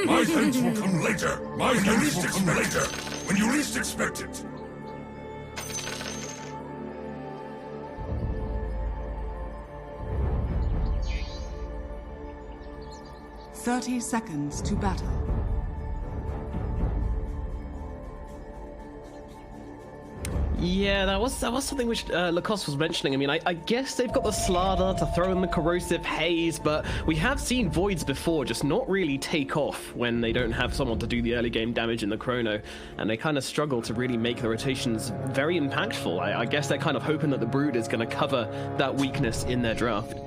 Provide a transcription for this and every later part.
My thanks will come later. My thanks will come later. When you least expect it. "30 seconds to battle." Yeah, that was something which Lacoste was mentioning. I mean, I guess they've got the Slardar to throw in the corrosive haze, but we have seen Voids before just not really take off when they don't have someone to do the early game damage in the chrono, and they kind of struggle to really make the rotations very impactful. I guess they're kind of hoping that the Brood is going to cover that weakness in their draft.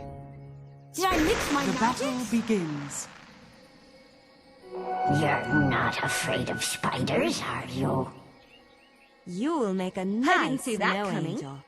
Did I mix my The magic? battle begins. You're not afraid of spiders, are you? You will make a nice I didn't see that snow coming. angel.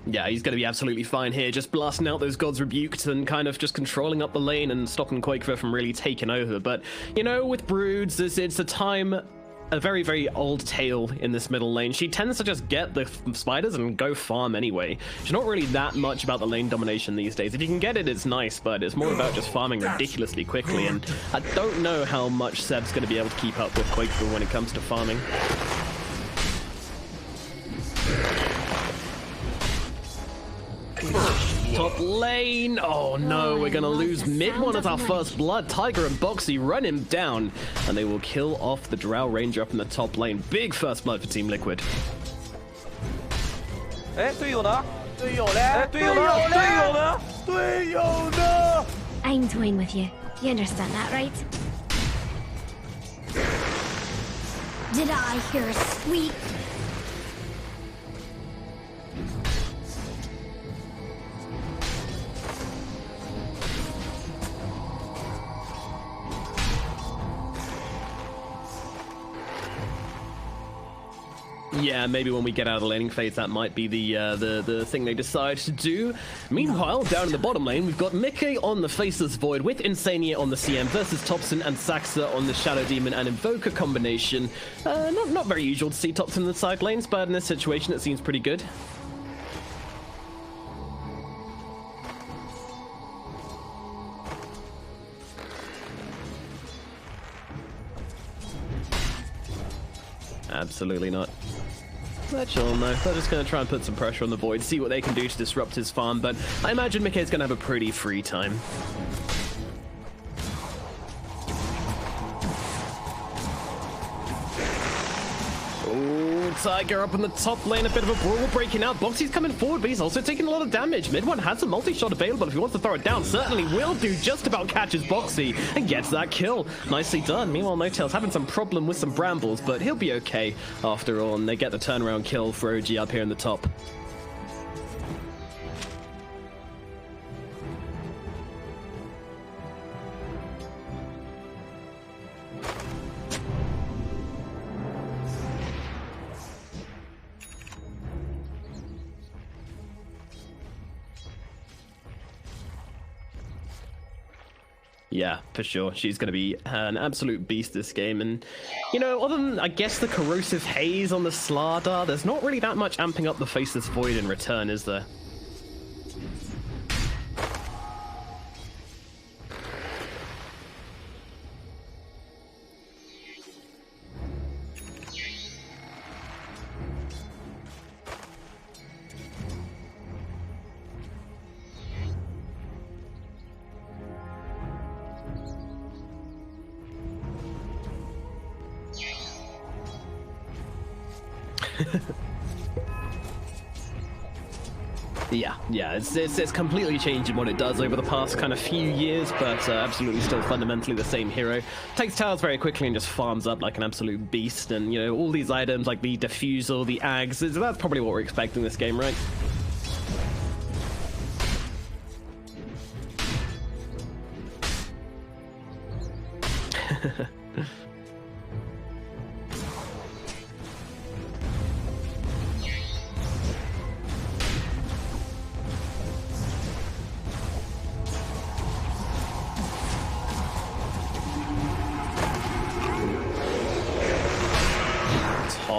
Yeah, he's going to be absolutely fine here, just blasting out those Gods Rebuked and kind of just controlling up the lane and stopping Quakefer from really taking over. But, you know, with Broods, it's a very, very old tale in this middle lane. She tends to just get the spiders and go farm anyway. She's not really that much about the lane domination these days. If you can get it, it's nice, but it's more about just farming ridiculously quickly, and I don't know how much Seb's going to be able to keep up with Quakefer when it comes to farming. Top lane. Oh no, we're gonna lose mid one as our first blood. Taigar and Boxy run him down, and they will kill off the Drow Ranger up in the top lane. Big first blood for Team Liquid. 哎，队友呢？队友嘞？哎，队友呢？队友呢？队友呢？ I'm toying with you. You understand that, right? Did I hear a squeak? Yeah, maybe when we get out of the laning phase, that might be the thing they decide to do. Meanwhile, down in the bottom lane, we've got Mickey on the Faceless Void with Insania on the CM versus Topson and Saxa on the Shadow Demon and Invoker combination. Not very usual to see Topson in the side lanes, but in this situation, it seems pretty good. Absolutely not. They're chill, no. They're just going to try and put some pressure on the Void, see what they can do to disrupt his farm, but I imagine Mickey's going to have a pretty free time. Taigar up in the top lane, a bit of a brawl breaking out. Boxy's coming forward, but he's also taking a lot of damage. Mid one has a multi-shot available if he wants to throw it down. Certainly will do, just about catches Boxy and gets that kill. Nicely done. Meanwhile, No-Tail's having some problem with some brambles, but he'll be okay after all, and they get the turnaround kill for OG up here in the top. Yeah, for sure. She's going to be an absolute beast this game. And, you know, other than, I guess, the Corrosive Haze on the Slardar, there's not really that much amping up the Faceless Void in return, is there? Yeah, it's completely changing what it does over the past kind of few years, but absolutely still fundamentally the same hero. Takes towers very quickly and just farms up like an absolute beast, and, you know, all these items like the Diffusal, the Ags, that's probably what we're expecting this game, right?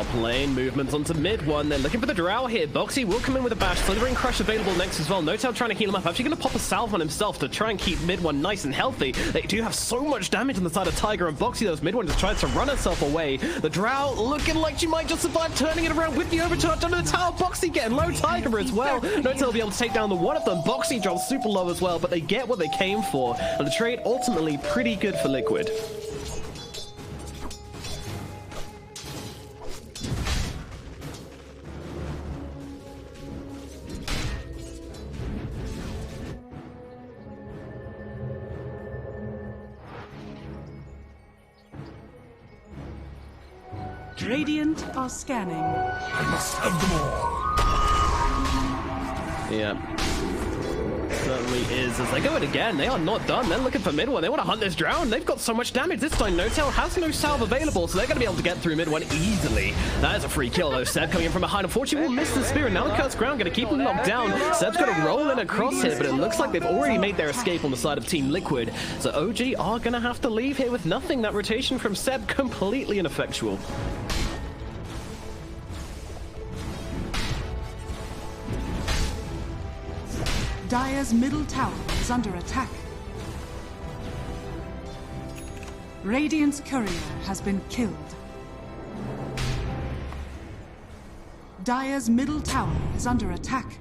top lane. Movements onto mid one. They're looking for the Drow here. Boxy will come in with a bash. Slithering Crush available next as well. No-Tail trying to heal him up. Actually going to pop a salve on himself to try and keep mid one nice and healthy. They do have so much damage on the side of Taigar and Boxy. Those mid one just tries to run herself away. The Drow looking like she might just survive, turning it around with the overcharge under the tower. Boxy getting low. Taigar as well. No-Tail will be able to take down the one of them. Boxy drops super low as well, but they get what they came for. And the trade ultimately pretty good for Liquid. Radiant are scanning. I must have them all. Yeah. Certainly is. As they go in again, they are not done. They're looking for mid one. They want to hunt this Drown. They've got so much damage. This time, No-Tail has no salve available, so they're going to be able to get through mid one easily. That is a free kill, though. Seb coming in from behind. Unfortunately, will miss the spear. Now the Cursed Ground going to keep him locked down. Seb's going to roll in across here, but it looks like they've already made their escape on the side of Team Liquid. So OG are going to have to leave here with nothing. That rotation from Seb completely ineffectual. Dire's middle tower is under attack. Radiant's courier has been killed. Dire's middle tower is under attack.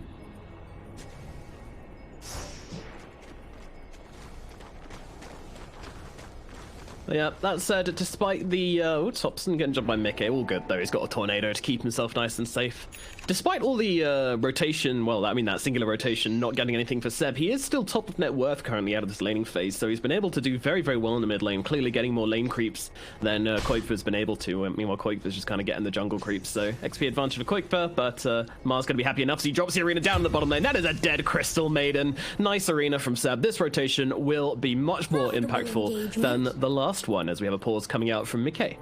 Yeah, that said, despite the Thompson getting jumped by Mickey, all good though. He's got a tornado to keep himself nice and safe. Despite all the rotation, well, I mean that singular rotation, not getting anything for Seb, he is still top of net worth currently out of this laning phase, so he's been able to do very, very well in the mid lane, clearly getting more lane creeps than Koikva's been able to. Meanwhile, Koikva's just kind of getting the jungle creeps, so XP advantage for Koikva, but Mars going to be happy enough, so he drops the arena down in the bottom lane. That is a dead Crystal Maiden. Nice arena from Seb. This rotation will be much more impactful than the last one, as we have a pause coming out from Mickey.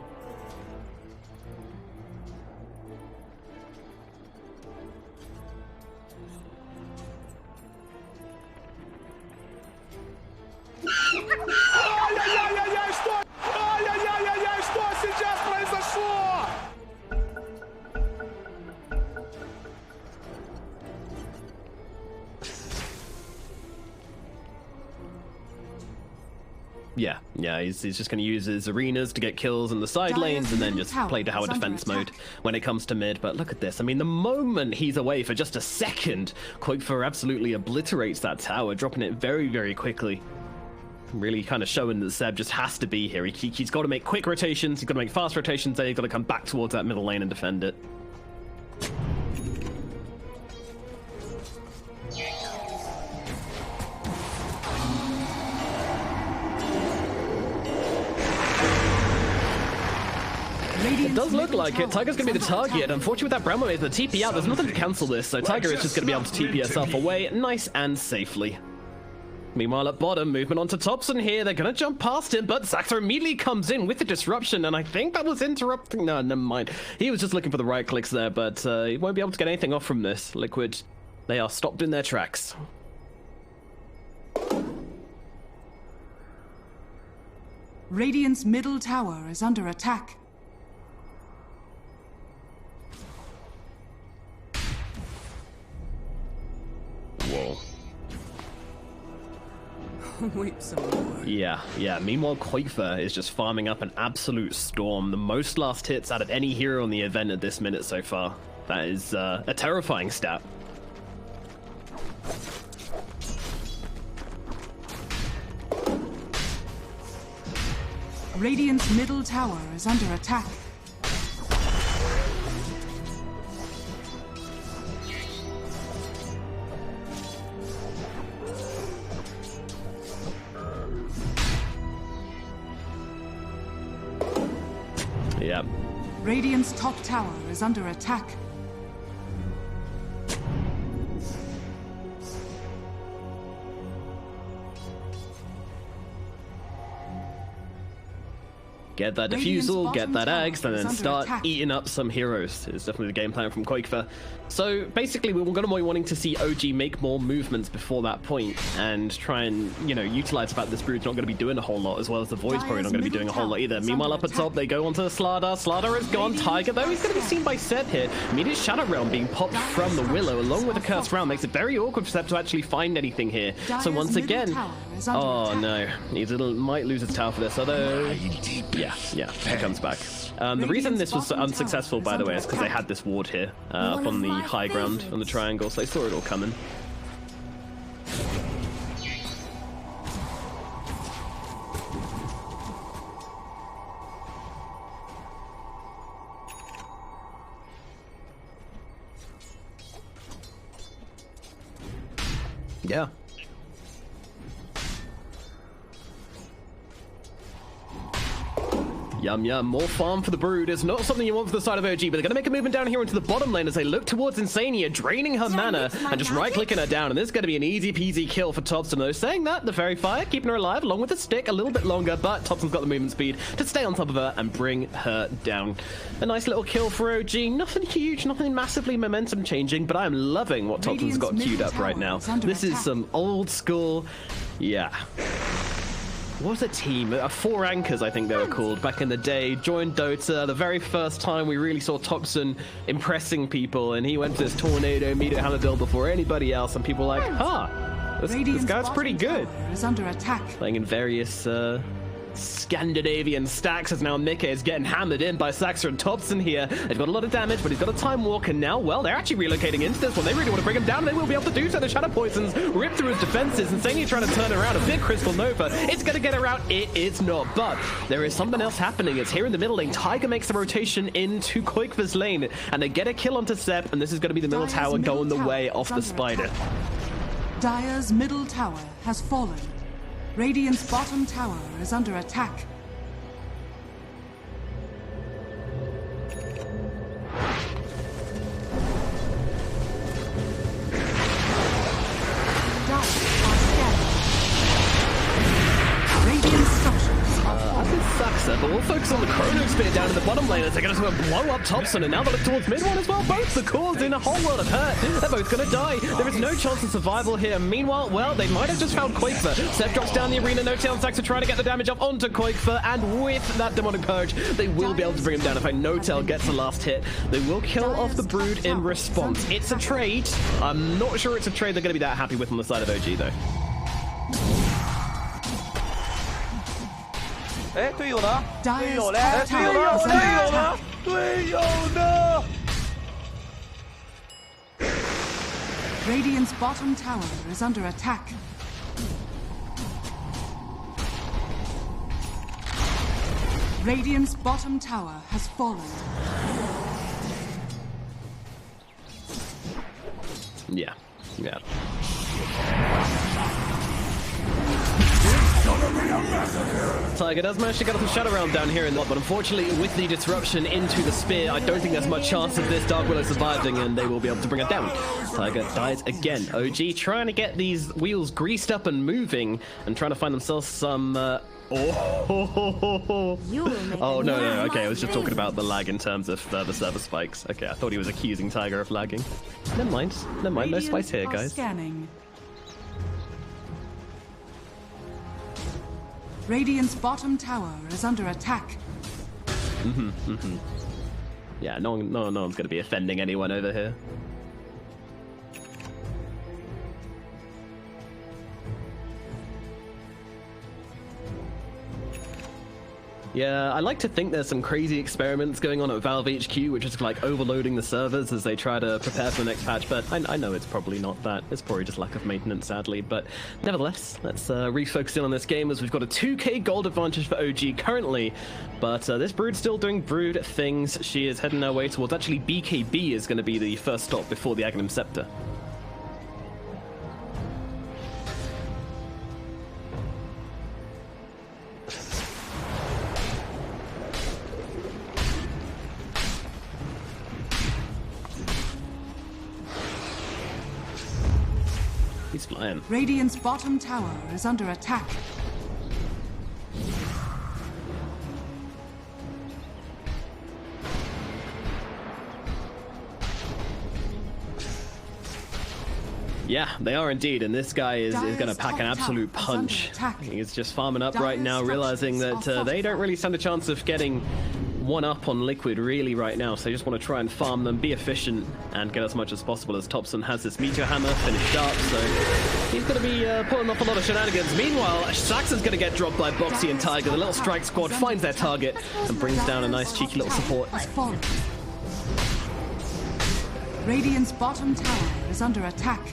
Yeah, he's just going to use his arenas to get kills in the side lanes and then just play tower defense mode when it comes to mid. But look at this. I mean, the moment he's away for just a second, Koikva absolutely obliterates that tower, dropping it very, very quickly. Really kind of showing that Seb just has to be here. He's got to make quick rotations, he's got to make fast rotations, then he's got to come back towards that middle lane and defend it. It does look like it. Taigar's going to be the target. Unfortunately, with that Brown Mage, the TP out, there's nothing to cancel this, so Taigar is just going to be able to TP herself away nice and safely. Meanwhile, at bottom, movement onto Thompson here. They're going to jump past him, but Zaxxer immediately comes in with the disruption, and I think that was interrupting. No, never mind. He was just looking for the right clicks there, but he won't be able to get anything off from this. Liquid, they are stopped in their tracks. Radiant's middle tower is under attack. Whoa. Weep some more. Yeah. Meanwhile, Koikva is just farming up an absolute storm. The most last hits out of any hero in the event at this minute so far. That is a terrifying stat. Radiant's middle tower is under attack. Yep. Radiant's top tower is under attack. Get that Radiant's defusal, bottom get that tower eggs, and is then under start attack. eating up some heroes. Is definitely the game plan from Quakefer. So basically, we're going to be wanting to see OG make more movements before that point and try and, you know, utilize the fact this Brood's not going to be doing a whole lot, as well as the Void's probably not going to be doing a whole lot either. Meanwhile, up at top, they go onto Slardar. Slardar is gone. Taigar, though, he's going to be seen by Seb here. Immediate Shadow Realm being popped from the Willow, along with a Cursed Realm, makes it very awkward for Seb to actually find anything here. So once again, oh no, he might lose his tower for this, although, yeah, he comes back. The reason this was unsuccessful, by the way, is because they had this ward here up on the high ground on the triangle, so they saw it all coming. Yeah. Yum yum, more farm for the Brood is not something you want for the side of OG, but they're going to make a movement down here into the bottom lane as they look towards Insania, draining her mana and just right-clicking her down, and this is going to be an easy-peasy kill for Thompson, though. Saying that, the Fairy Fire, keeping her alive, along with the stick, a little bit longer, but Thompson's got the movement speed to stay on top of her and bring her down. A nice little kill for OG, nothing huge, nothing massively momentum-changing, but I'm loving what Thompson's got queued up right now. This is some old school, yeah. What a team. 4 Anchors, I think they were called, back in the day. Joined Dota, the very first time we really saw Thompson impressing people, and he went to this Tornado meter hammer build before anybody else, and people were like, huh, this guy's pretty good. Is under attack. Playing in various Scandinavian stacks as now Mika is getting hammered in by Saxer and Thompson here. They've got a lot of damage, but he's got a Time Walk, and now, well, they're actually relocating into this one. They really want to bring him down, and they will be able to do so. The Shadow Poisons rip through his defenses. Insania trying to turn around. A big Crystal Nova. It's going to get her out. It is not, but there is something else happening. It's here in the middle lane. Taigar makes the rotation into Quakefer's lane, and they get a kill onto Sep, and this is going to be the middle tower going the way off the Spider. Dire's middle tower has fallen. Radiant's bottom tower is under attack. But we'll focus on the Chrono Spear down in the bottom lane as they're going to blow up Thompson, and now they look towards mid one as well. Both the cores in a whole world of hurt. They're both going to die. There is no chance of survival here. Meanwhile, well, they might have just found Quakefer. Seth drops down the arena. No tail Saxer trying to get the damage up onto Quakefer, and with that Demonic Purge, they will be able to bring him down. In fact, No Tail gets the last hit. They will kill off the Brood in response. It's a trade. I'm not sure it's a trade they're going to be that happy with on the side of OG, though. 哎，队友呢？队友嘞？ Dire's 队友呢？ top 队 tower 友 is 呢 under？ 队友呢？ Radiant's bottom tower is under attack. Radiant's bottom tower has fallen. Yeah. Taigar does manage to get off the Shadow Realm down here in the but unfortunately with the disruption into the spear, I don't think there's much chance of this Dark Willow surviving, and they will be able to bring it down. Taigar dies again. OG trying to get these wheels greased up and moving and trying to find themselves some oh no, okay, I was just talking about the lag in terms of the server spikes. Okay, I thought he was accusing Taigar of lagging. Never mind, no spice here, guys. Scanning. Radiant's bottom tower is under attack. Yeah, no one's going to be offending anyone over here. Yeah, I like to think there's some crazy experiments going on at Valve HQ, which is like overloading the servers as they try to prepare for the next patch, but I know it's probably not that. It's probably just lack of maintenance, sadly, but nevertheless, let's refocus in on this game as we've got a 2k gold advantage for OG currently, but this Brood's still doing Brood things. She is heading her way towards, actually BKB is going to be the first stop before the Aghanim Scepter. He's flying. Radiant's bottom tower is under attack. Yeah, they are indeed, and this guy is going to pack an absolute punch. He's just farming up right now, realizing that they don't really stand a chance of getting one up on Liquid really right now, so they just want to try and farm them, be efficient, and get as much as possible, as Thompson has this Meteor Hammer finished up, so he's going to be pulling off a lot of shenanigans. Meanwhile, Saxon's going to get dropped by Boxy and Taigar. The little strike squad finds their target and brings down a nice cheeky little support. Radiant's bottom tower is under attack.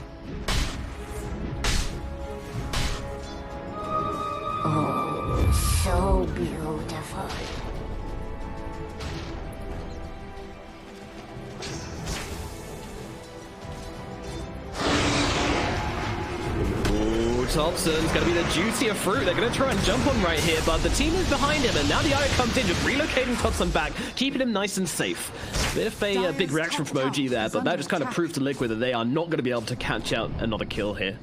Oh, so beautiful. Thompson's going to be the juicier fruit. They're going to try and jump on right here, but the team is behind him, and now the Aya comes in, just relocating Thompson back, keeping him nice and safe. Bit of a big reaction from OG there, but that just kind of proved to Liquid that they are not going to be able to catch out another kill here.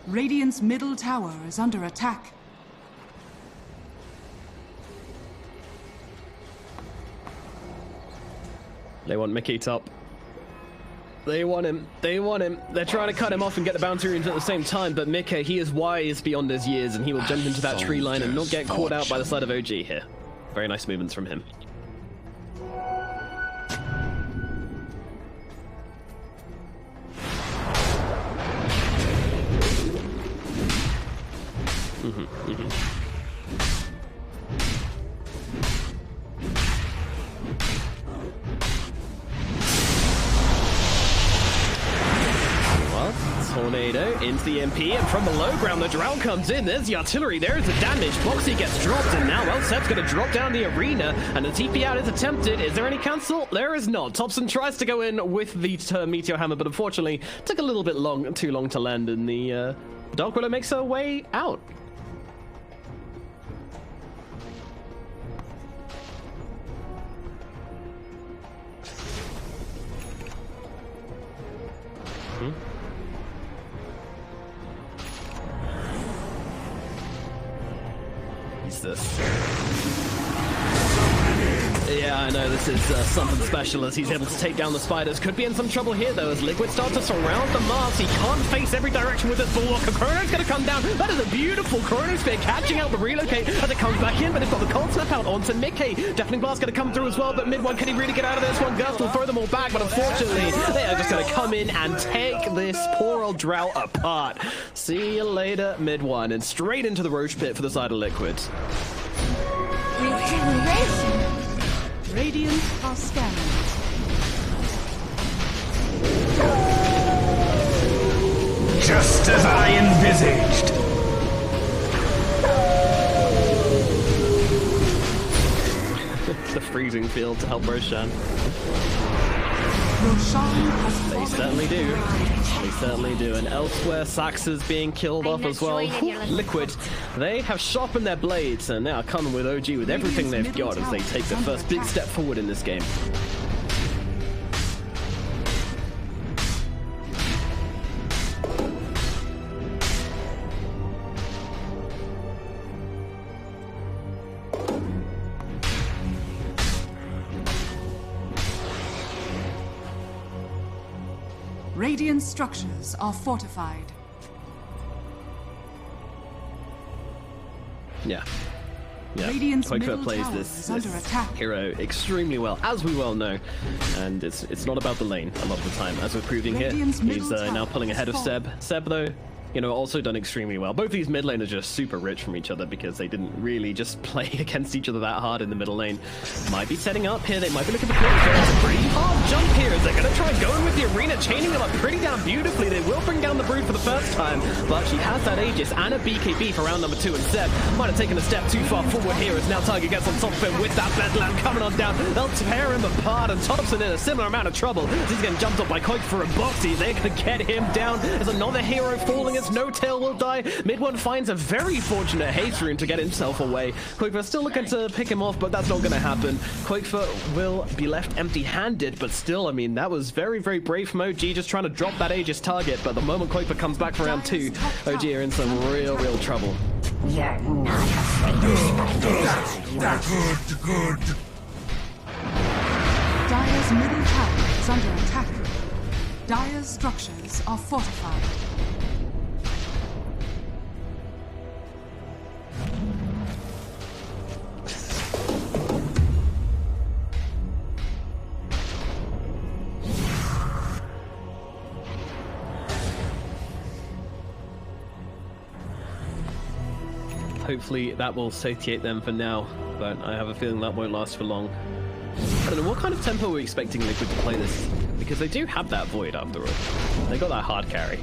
Radiant's middle tower is under attack. They want Mickey top. They want him. They want him. They're trying to cut him off and get the bounty runes at the same time, but Mickey, he is wise beyond his years, and he will jump into that tree line and not get caught out by the side of OG here. Very nice movements from him. Tornado into the MP, and from the low ground, the Drow comes in. There's the artillery, there's the damage. Boxy gets dropped, and now Elsep's going to drop down the arena, and the TP out is attempted. Is there any cancel? There is not. Thompson tries to go in with the Meteor Hammer, but unfortunately, took a little bit too long to land, and the Dark Willow makes her way out. This. Yeah, I know this is something special as he's able to take down the spiders. Could be in some trouble here, though, as Liquid starts to surround the Mars. He can't face every direction with his Bulwarker. Chrono's going to come down. That is a beautiful Chronosphere catching out the relocate as it comes back in, but they've got the Cold Snap out onto Mickey. Deafening Blast going to come through as well, but mid one, can he really get out of this one? Gust will throw them all back, but unfortunately, they are just going to come in and take this poor old Drow apart. See you later, mid one, and straight into the Roach Pit for the side of Liquid. Regeneration. Radiant are scanning. Just as I envisaged. The freezing field to help Roshan. They certainly do. They certainly do. And elsewhere, Sax is being killed off as well. Liquid, they have sharpened their blades and now coming with OG with everything they've got as they take their first big step forward in this game. Radiant structures are fortified. Yeah. Radiant's Quakefoot middle plays tower this is under attack. hero extremely well, as we well know. And it's not about the lane a lot of the time, as we're proving here. Radiant's He's middle now tower pulling ahead of has Seb. fallen. Seb, though, you know, also done extremely well. Both these mid laners are just super rich from each other because they didn't really just play against each other that hard in the middle lane. Might be setting up here. They might be looking for clear. It's a pretty hard jump here as they're going to try going with the arena, chaining them up pretty damn beautifully. They will bring down the Brood for the first time, but she has that Aegis and a BKB for round number 2, and Seb might have taken a step too far forward here as now Taigar gets on top of him with that Bedlam coming on down. They'll tear him apart, and Thompson in a similar amount of trouble. He's getting jumped up by Quakefoot and Boxy. They're going to get him down. There's another hero falling as No Tail will die. Mid one finds a very fortunate haste rune to get himself away. Quakefoot still looking to pick him off, but that's not going to happen. Quakefoot will be left empty-handed, but still, I mean, that was very, very brave from OG, just trying to drop that Aegis target, but the moment Quakefoot comes back for round 2, OG are in some real trouble. You're not afraid of spiders, are you? Good. Dire's middle tower is under attack. Dire's structures are fortified. Hopefully that will satiate them for now, but I have a feeling that won't last for long. I don't know, what kind of tempo are we expecting Liquid to play this? Because they do have that Void after all. They got that hard carry.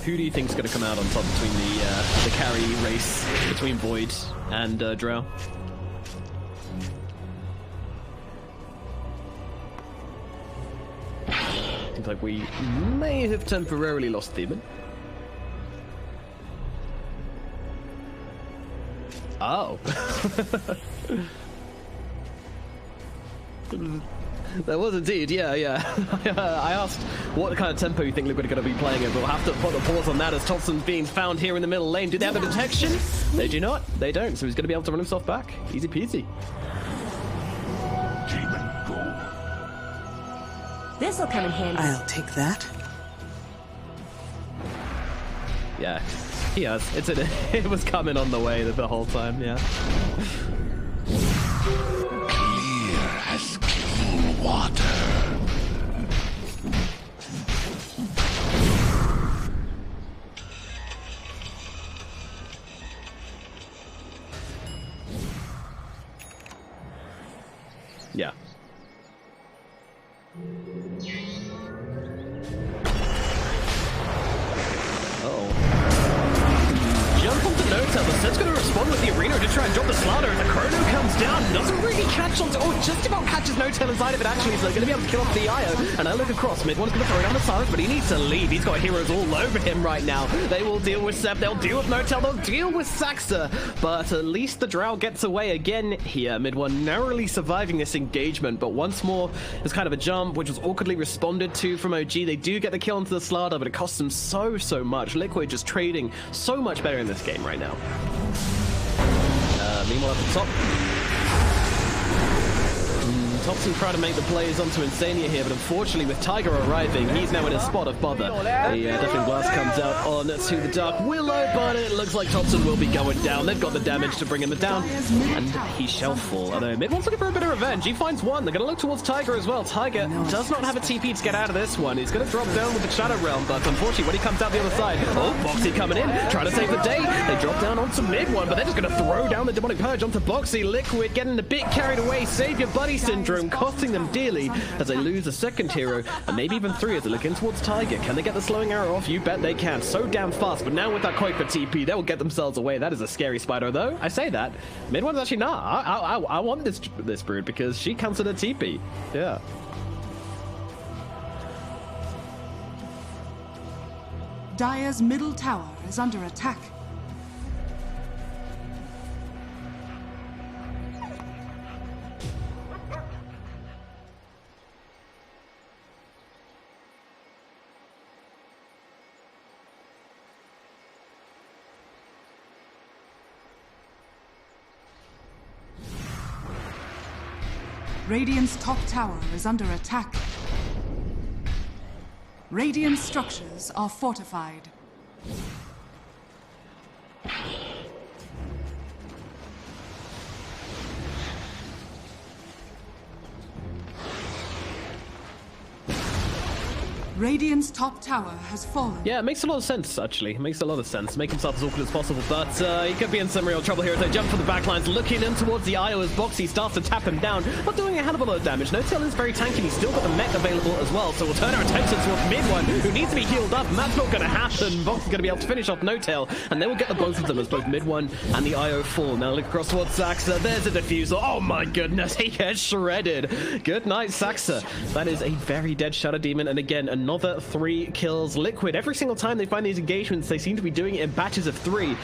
Who do you think's going to come out on top between the carry race between Void and Drow? Seems like we may have temporarily lost Theban. Oh. That was indeed, yeah. I asked what kind of tempo you think Liquid are going to be playing it, but we'll have to put a pause on that as Thompson's being found here in the middle lane. Do they have the detection? They do not. They don't, so he's going to be able to run himself back. Easy peasy. This'll come in handy. I'll take that. Yeah, he has. It was coming on the way the whole time, yeah. Clear as clean water. Yeah. Jump onto Notel, but Set's going to respond with the arena to try and drop the Slaughter. The Chrono comes down, doesn't really catch onto... Oh, just about catches Notel inside of it, actually, so they're going to be able to kill off the IO. And I look across, mid one's going to throw down the Silence, but he needs to leave. He's got heroes all over him right now. They will deal with Sep, they'll deal with Notel, they'll deal with Saxa. But at least the Drow gets away again here. Mid one narrowly surviving this engagement, but once more, there's kind of a jump, which was awkwardly responded to from OG. They do get the kill onto the Slaughter, but it costs them so much. Liquid just trading so much better in this game right now. Meanwhile, at the top, Thompson trying to make the plays onto Insania here, but unfortunately with Taigar arriving, he's now in a spot of bother. The Deafening Blast comes out on to the Dark Willow, but it looks like Thompson will be going down. They've got the damage to bring him down, and he shall fall. Although Mid one's looking for a bit of revenge. He finds one. They're going to look towards Taigar as well. Taigar does not have a TP to get out of this one. He's going to drop down with the Shadow Realm, but unfortunately when he comes out the other side, oh, Boxy coming in, trying to save the day. They drop down onto Mid one, but they're just going to throw down the Demonic Purge onto Boxy. Liquid getting a bit carried away. Save your buddy syndrome, costing them dearly as they lose a second hero, and maybe even three as they look in towards Taigar. Can they get the slowing arrow off? You bet they can. So damn fast, but now with that Kuiper TP, they will get themselves away. That is a scary spider, though. I say that. Mid one's actually not. I want this brood because she cancelled a TP. Yeah. Dire's middle tower is under attack. Radiant's top tower is under attack. Radiant structures are fortified. Radiant's top tower has fallen. Yeah, it makes a lot of sense, actually. It makes a lot of sense. Make himself as awkward as possible, but he could be in some real trouble here as they jump for the backlines, looking in towards the IO as Boxy starts to tap him down, not doing a hell of a lot of damage. Notel is very tanky, he's still got the mech available as well, so we'll turn our attention towards mid one, who needs to be healed up, and that's not going to happen. Box is going to be able to finish off Notel, and they will get the both of them as both mid one and the IO fall. Now look across towards Saxa, there's a diffusal. Oh my goodness, he gets shredded. Good night, Saxa. That is a very dead Shadow Demon, and again, a another 3 kills. Liquid, every single time they find these engagements, they seem to be doing it in batches of 3.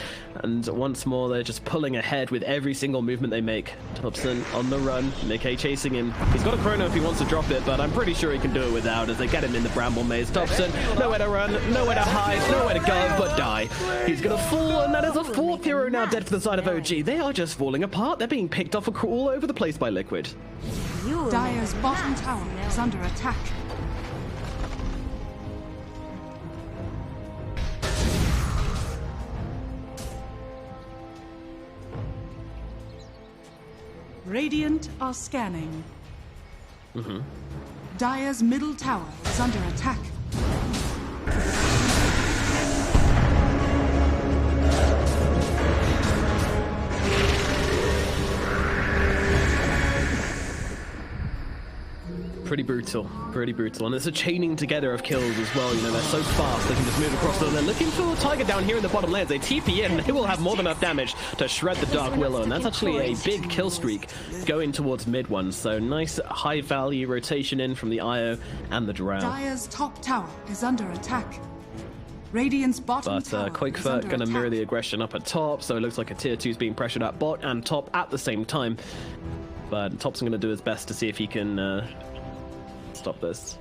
And once more, they're just pulling ahead with every single movement they make. Thompson on the run, Mickey chasing him. He's got a chrono if he wants to drop it, but I'm pretty sure he can do it without as they get him in the bramble maze. Thompson, nowhere to run, nowhere to hide, nowhere to go, but die. He's gonna fall, and that is a 4th hero now dead for the side of OG. They are just falling apart. They're being picked off all over the place by Liquid. Dire's bottom tower is under attack. Radiant are scanning. Dire's middle tower is under attack. Pretty brutal, and it's a chaining together of kills as well. You know, they're so fast, they can just move across them. They're looking for Taigar down here in the bottom lanes. They TP in, they will have more than enough damage to shred the Dark Willow, and that's actually a big kill streak going towards mid one. So nice high value rotation in from the IO and the Drow. Dire's top tower is under attack. Radiant's bottom tower is under gonna attack. mirror the aggression up at top, so it looks like a tier 2 is being pressured at bot and top at the same time. But Top's gonna do his best to see if he can stop this.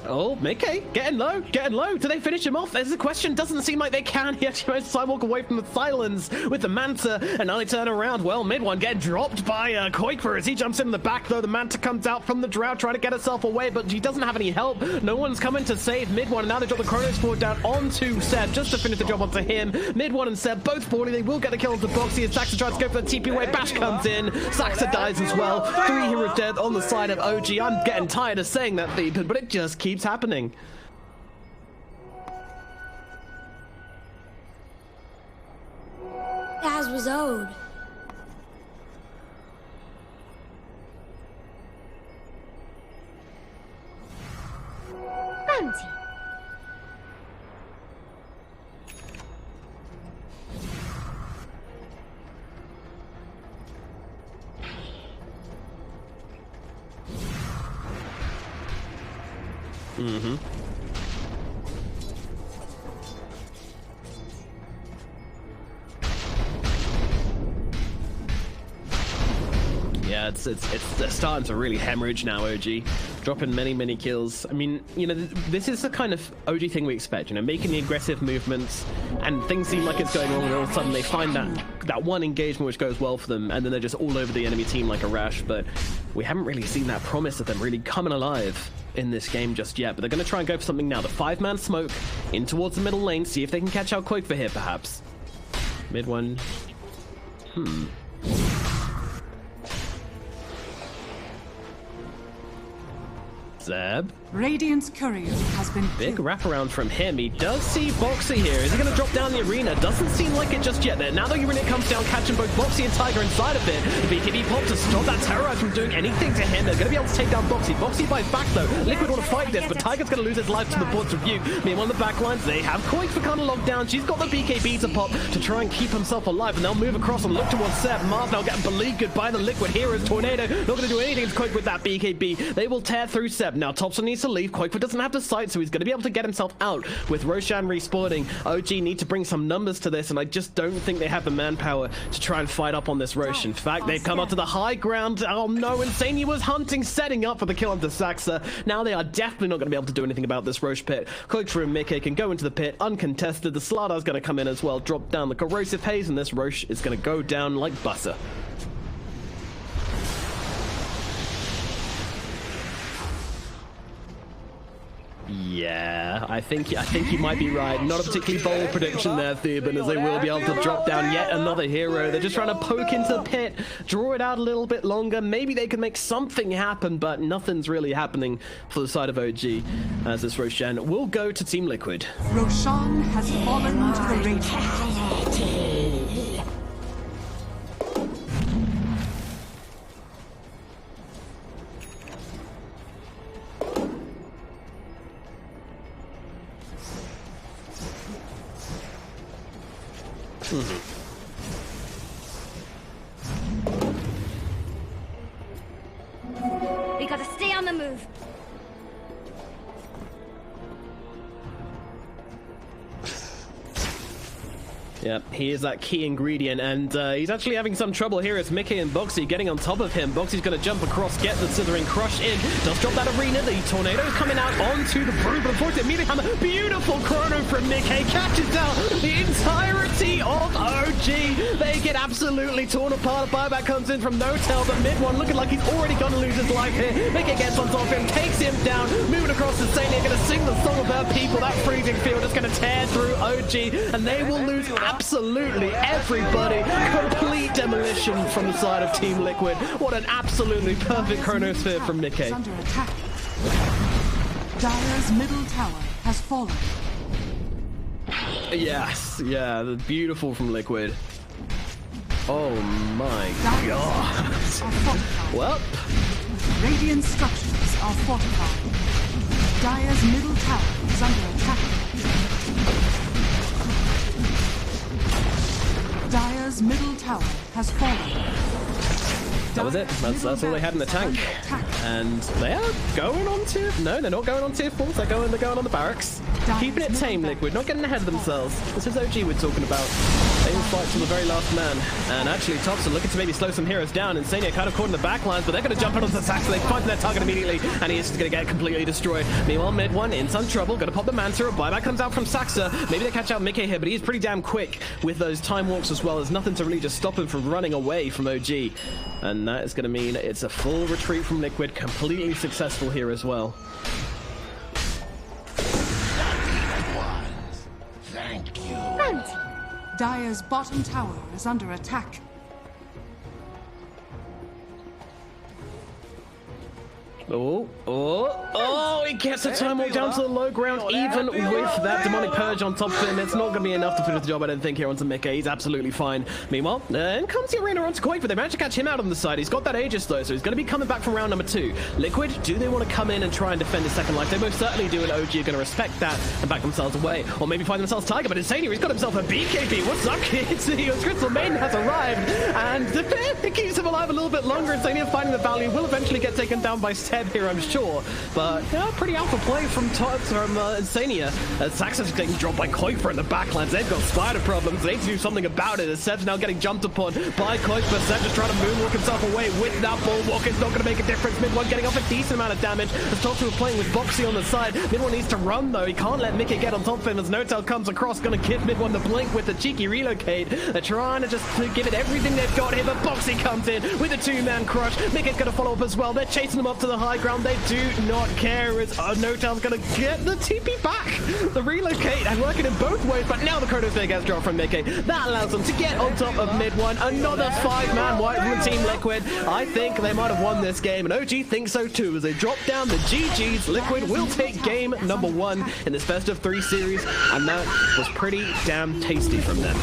Oh, Mickey, getting low. Do they finish him off? There's a question. Doesn't seem like they can. He actually managed to sidewalk away from the silence with the Manta, and now they turn around. Well, mid one get dropped by Koikfer as he jumps in the back, though. The Manta comes out from the Drow trying to get herself away, but she doesn't have any help. No one's coming to save mid one, and now they drop the Chronos forward down onto Seb just to finish the job onto him. Mid one and Seb both falling. They will get the kill onto Boxy as Saxa tries to go for the TP away. Bash comes in. Saxa dies as well. 3 heroes dead on the side of OG. I'm getting tired of saying that, Thieben, but it just keeps happening. As was owed. Bounty. Yeah, it's starting to really hemorrhage now, OG. Dropping many kills. I mean, you know, this is the kind of OG thing we expect, you know, making the aggressive movements, and things seem like it's going wrong, and all of a sudden they find that one engagement which goes well for them, and then they're just all over the enemy team like a rash. But we haven't really seen that promise of them really coming alive in this game just yet. But they're going to try and go for something now. The 5-man smoke in towards the middle lane, see if they can catch out Koikfer here, perhaps. Mid one. Zeb. Radiant's courier has been Big killed. wraparound from him. He does see Boxy here. Is he going to drop down the arena? Doesn't seem like it just yet. There. Now the arena comes down, catching both Boxy and Taigar inside of it. The BKB pop to stop that Terrorize from doing anything to him. They're going to be able to take down Boxy. Boxy fights back though. Liquid want to fight this, but Tiger's going to lose his life to the Board's Rebuke. Meanwhile, on the back lines, they have Koikfer kind of locked down. She's got the BKB to pop to try and keep himself alive, and they'll move across and look towards Seb. Mars now getting beleaguered by the Liquid Heroes. Tornado not going to do anything to Koikfer with that BKB. They will tear through Seb. Now Thompson needs to leave. Koikfer doesn't have the sight, so he's going to be able to get himself out with Roshan respawning. OG need to bring some numbers to this, and I just don't think they have the manpower to try and fight up on this Rosh. In fact, they've come up to the high ground. Oh no, Insania was hunting, setting up for the kill onto Saxa. Now they are definitely not going to be able to do anything about this Rosh pit. Koikfer and Mickey can go into the pit uncontested. The Sladar's going to come in as well, drop down the corrosive haze, and this Rosh is going to go down like butter. Yeah, I think you might be right. Not a particularly bold prediction there, Thieben, as they will be able to drop down yet another hero. They're just trying to poke into the pit, draw it out a little bit longer. Maybe they can make something happen, but nothing's really happening for the side of OG, as this Roshan will go to Team Liquid. Roshan has fallen to the Radiant. We gotta stay on the move. Yep, he is that key ingredient, and he's actually having some trouble here as Mickey and Boxy getting on top of him. Boxy's going to jump across, get the Slithering Crush in, does drop that arena, the tornado is coming out onto the Brood, but unfortunately, Melee Hammer, beautiful chrono from Mickey, catches down the entirety of OG. They get absolutely torn apart. A buyback comes in from No-Tail, but mid one looking like he's already going to lose his life here. Mickey gets on top of him, takes him down, moving across the scene. They're going to sing the song of her people. That freezing field is going to tear through OG, and they will lose absolutely everybody. Complete demolition from the side of Team Liquid. What an absolutely perfect chronosphere from Mickey. Under attack. Dire's middle tower has fallen. Yes, yeah, the beautiful from Liquid. Oh my god. Well, Radiant structures are fortified. Dire's middle tower is under attack. Dire's middle tower has fallen. that was it. That's all they had in the tank. And they are going on tier... No, they're not going on tier 4. They're going on the barracks. Keeping it tame, Liquid. Not getting ahead of themselves. This is OG we're talking about. They will fight till the very last man. And actually, Tops are looking to maybe slow some heroes down. Insania kind of caught in the backlines, but they're going to jump in onto the Sax. They find their target immediately, and he is just going to get completely destroyed. Meanwhile, mid one in some trouble. Going to pop the Manta. A buyback comes out from Saxa. Maybe they catch out Mickey here, but he's pretty damn quick with those time walks as well. There's nothing to really just stop him from running away from OG. And that is going to mean it's a full retreat from Liquid. Completely successful here as well. Thank you. Dire's bottom tower is under attack. Oh, he gets a time walk down to the low ground, even with that demonic purge on top of him. It's not going to be enough to finish the job, I don't think, here onto Mickey. He's absolutely fine. Meanwhile, in comes the arena onto Quake, but they managed to catch him out on the side. He's got that Aegis, though, so he's going to be coming back from round number 2. Liquid, do they want to come in and try and defend his second life? They most certainly do, and OG are going to respect that and back themselves away. Or maybe find themselves Taigar, but Insania, he's got himself a BKB. What's up, kids? Crystal Maiden has arrived, and it keeps him alive a little bit longer. Insania finding the value, will eventually get taken down by Seb here, I'm sure. But yeah, pretty alpha play from Insania. Saxon's getting dropped by Kuiper in the backlands. They've got spider problems. They need to do something about it. As Seb's now getting jumped upon by Kuiper. Seb just trying to moonwalk himself away with that bulwark. It's not going to make a difference. Mid one getting off a decent amount of damage. As Totu playing with Boxy on the side. Mid one needs to run though. He can't let Mickey get on top of him as No-Tail comes across. Going to give Mid one the blink with the cheeky relocate. They're trying to just give it everything they've got here. But Boxy comes in with a 2-man crush. Mickey's going to follow up as well. They're chasing them up to the high ground. They do not care as No-Tail's going to get the TP back. The relocate and working in both ways, but now the Chronosphere gets dropped from Mickey. That allows them to get on top of mid one. Another 5-man wipe from Team Liquid. I think they might have won this game, and OG thinks so too as they drop down the GGs. Liquid will take game number 1 in this best of 3 series, and that was pretty damn tasty from them.